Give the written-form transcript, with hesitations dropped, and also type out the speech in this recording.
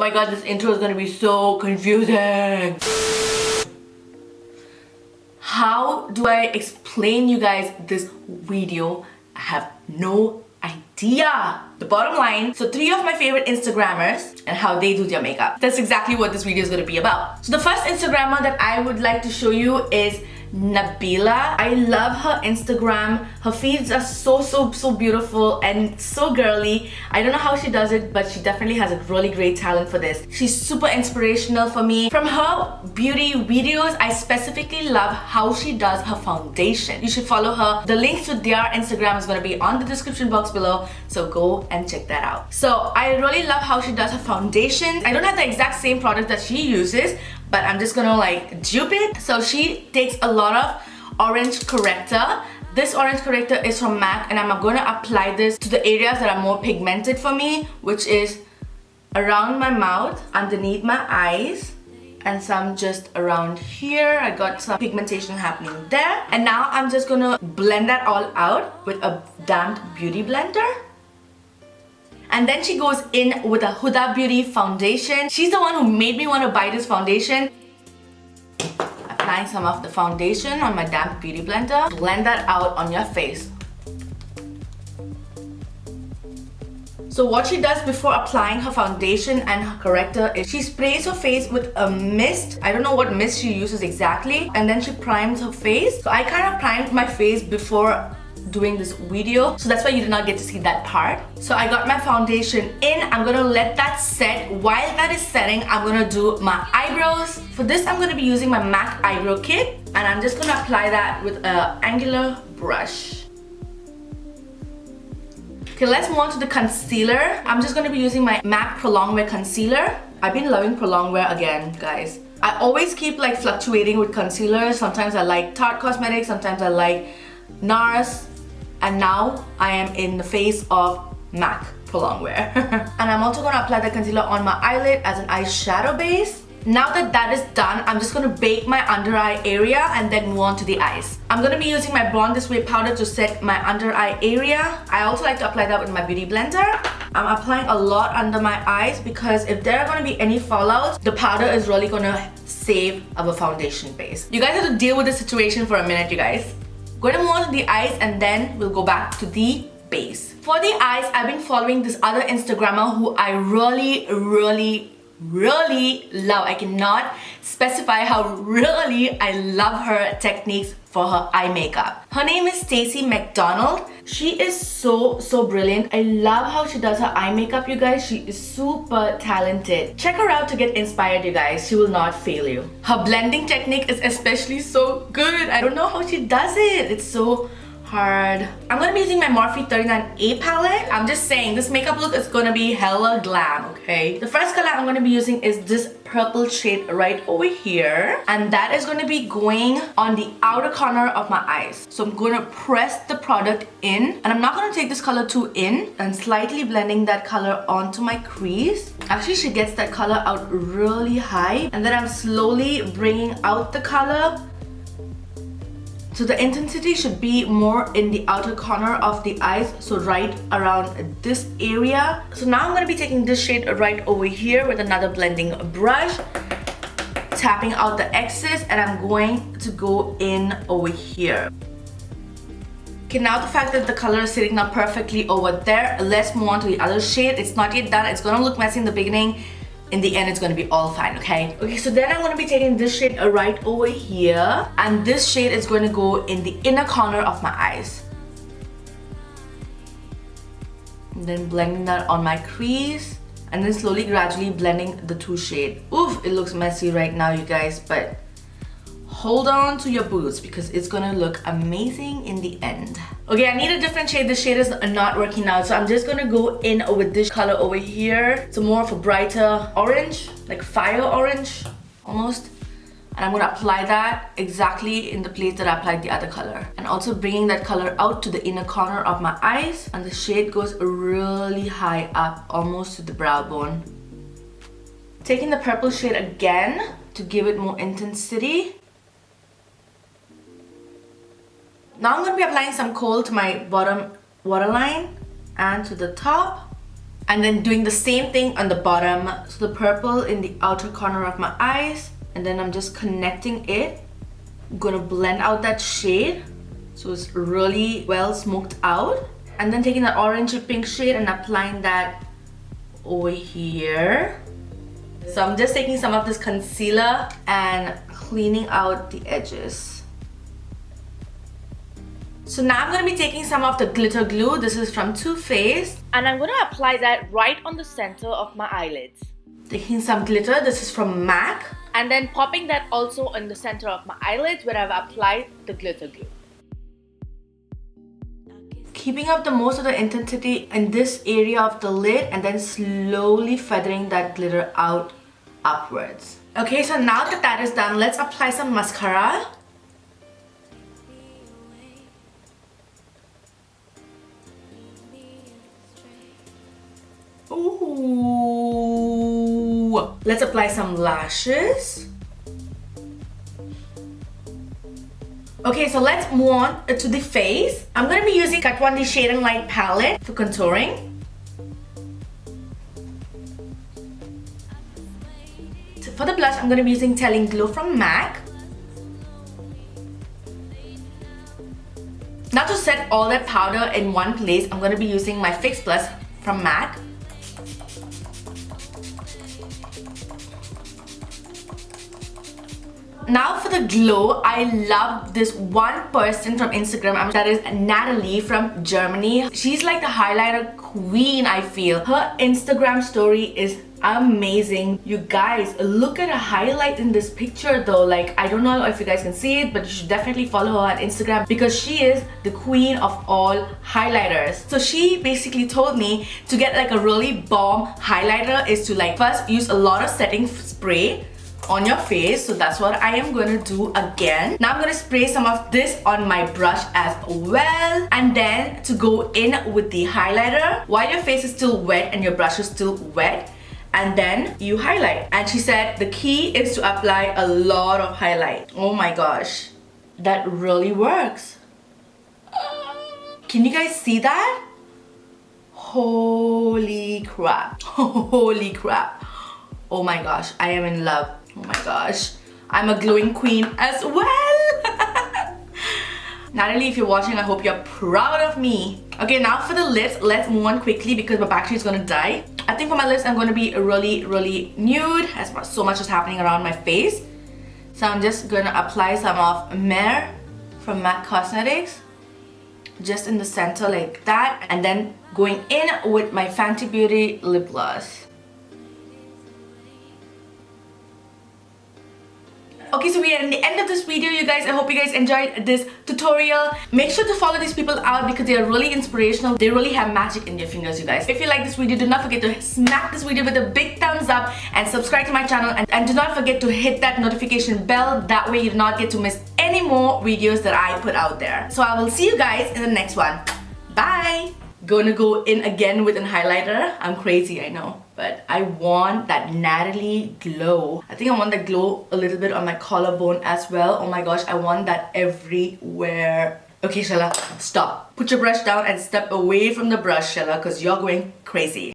my god, this intro is gonna be so confusing. How do I explain you guys this video? I have no idea. The bottom line, so 3 of my favorite Instagrammers and how they do their makeup. That's exactly what this video is gonna be about. So the first Instagrammer that I would like to show you is Nabila. I love her Instagram. Her feeds are so beautiful and so girly. I don't know how she does it, but she definitely has a really great talent for this. She's super inspirational for me. From her beauty videos, I specifically love how she does her foundation. You should follow her. The links to their Instagram is going to be on the description box below, so go and check that out. So I really love how she does her foundation. I don't have the exact same product that she uses, but I'm just gonna like dupe it. So she takes a lot of orange corrector. This orange corrector is from MAC, and I'm gonna apply this to the areas that are more pigmented for me, which is around my mouth, underneath my eyes, and some just around here. I got some pigmentation happening there. And now I'm just gonna blend that all out with a damp beauty blender. And then she goes in with a Huda Beauty foundation. She's the one who made me want to buy this foundation. Applying some of the foundation on my damp beauty blender. Blend that out on your face. So what she does before applying her foundation and her corrector is she sprays her face with a mist. I don't know what mist she uses exactly. And then she primes her face. So I kind of primed my face before doing this video, so that's why you did not get to see that part. So I got my foundation in. I'm gonna let that set. While that is setting, I'm gonna do my eyebrows. For this, I'm gonna be using my MAC eyebrow kit, and I'm just gonna apply that with an angular brush. Okay, let's move on to the concealer. I'm just gonna be using my MAC Prolong Wear concealer. I've been loving Prolong Wear again, guys. I always keep like fluctuating with concealers. Sometimes I like Tarte Cosmetics, sometimes I like NARS. And now I am in the phase of MAC Prolong Wear. And I'm also gonna apply the concealer on my eyelid as an eyeshadow base. Now that that is done, I'm just gonna bake my under eye area and then move on to the eyes. I'm gonna be using my Born This Way powder to set my under eye area. I also like to apply that with my beauty blender. I'm applying a lot under my eyes because if there are gonna be any fallouts, the powder is really gonna save our foundation base. You guys have to deal with the situation for a minute, you guys. Going to move on to the eyes, and then we'll go back to the base. For the eyes, I've been following this other Instagrammer who I really love. I cannot specify how really I love her techniques for her eye makeup. Her name is Stacey Mcdonald. She is so brilliant. I love how she does her eye makeup, you guys. She is super talented. Check her out to get inspired, you guys. She will not fail you. Her blending technique is especially so good. I don't know how she does it. It's so hard. I'm gonna be using my Morphe 39A palette. I'm just saying, this makeup look is gonna be hella glam, okay? The first color I'm gonna be using is this purple shade right over here. And that is gonna be going on the outer corner of my eyes. So I'm gonna press the product in. And I'm not gonna take this color too in. And slightly blending that color onto my crease. Actually, she gets that color out really high. And then I'm slowly bringing out the color. So the intensity should be more in the outer corner of the eyes, so right around this area. So now I'm going to be taking this shade right over here with another blending brush, tapping out the excess, and I'm going to go in over here. Okay, now the fact that the color is sitting down perfectly over there, let's move on to the other shade. It's not yet done. It's going to look messy in the beginning. In the end, it's gonna be all fine, okay? Okay, so then I'm gonna be taking this shade right over here, and this shade is going to go in the inner corner of my eyes. And then blending that on my crease, and then slowly, gradually blending the two shades. Oof, it looks messy right now, you guys, but hold on to your boots because it's gonna look amazing in the end. Okay, I need a different shade. This shade is not working out, so I'm just gonna go in with this color over here. It's more of a brighter orange, like fire orange almost. And I'm gonna apply that exactly in the place that I applied the other color. And also bringing that color out to the inner corner of my eyes. And the shade goes really high up, almost to the brow bone. Taking the purple shade again to give it more intensity. Now I'm going to be applying some kohl to my bottom waterline and to the top And then doing the same thing on the bottom. So the purple in the outer corner of my eyes. And then I'm just connecting it. I'm gonna blend out that shade so it's really well smoked out. And then taking the orange pink shade and applying that over here. So I'm just taking some of this concealer and cleaning out the edges. So now I'm going to be taking some of the glitter glue. This is from Too Faced. And I'm going to apply that right on the center of my eyelids. Taking some glitter. This is from MAC. And then popping that also on the center of my eyelids where I've applied the glitter glue. Keeping up the most of the intensity in this area of the lid and then slowly feathering that glitter out upwards. Okay, so now that that is done, let's apply some mascara. Ooh. Let's apply some lashes. Okay, so let's move on to the face. I'm going to be using Kat Von D Shade and Light palette for contouring. So for the blush, I'm going to be using Telling Glow from MAC. Now to set all that powder in one place, I'm going to be using my Fix Plus from MAC. Now for the glow, I love this one person from Instagram, that is Nathalie from Germany. She's like the highlighter queen, I feel. Her Instagram story is amazing. You guys, look at her highlight in this picture though. Like, I don't know if you guys can see it, but you should definitely follow her on Instagram because she is the queen of all highlighters. So she basically told me to get like a really bomb highlighter is to like first use a lot of setting spray on your face. So that's what I am going to do again. Now I'm going to spray some of this on my brush as well, and then to go in with the highlighter while your face is still wet and your brush is still wet, and then you highlight. And she said the key is to apply a lot of highlight. Oh my gosh, that really works. Can you guys see that? Holy crap. Holy crap. Oh my gosh, I am in love. Oh my gosh, I'm a glowing queen as well. Nathalie, if you're watching, I hope you're proud of me. Okay, now for the lips, let's move on quickly because my battery is gonna die. I think for my lips, I'm gonna be really nude as so much is happening around my face. So I'm just gonna apply some of Mere from MAC Cosmetics just in the center like that, and then going in with my Fenty Beauty lip gloss. Okay, so we are at the end of this video, you guys. I hope you guys enjoyed this tutorial. Make sure to follow these people out because they are really inspirational. They really have magic in their fingers, you guys. If you like this video, do not forget to smack this video with a big thumbs up and subscribe to my channel, and do not forget to hit that notification bell. That way you do not get to miss any more videos that I put out there. So I will see you guys in the next one. Bye! Gonna go in again with a highlighter. I'm crazy, I know, but I want that Nathalie glow. I think I want that glow a little bit on my collarbone as well. Oh my gosh, I want that everywhere. Okay, Shella, stop. Put your brush down and step away from the brush, Shella, because you're going crazy.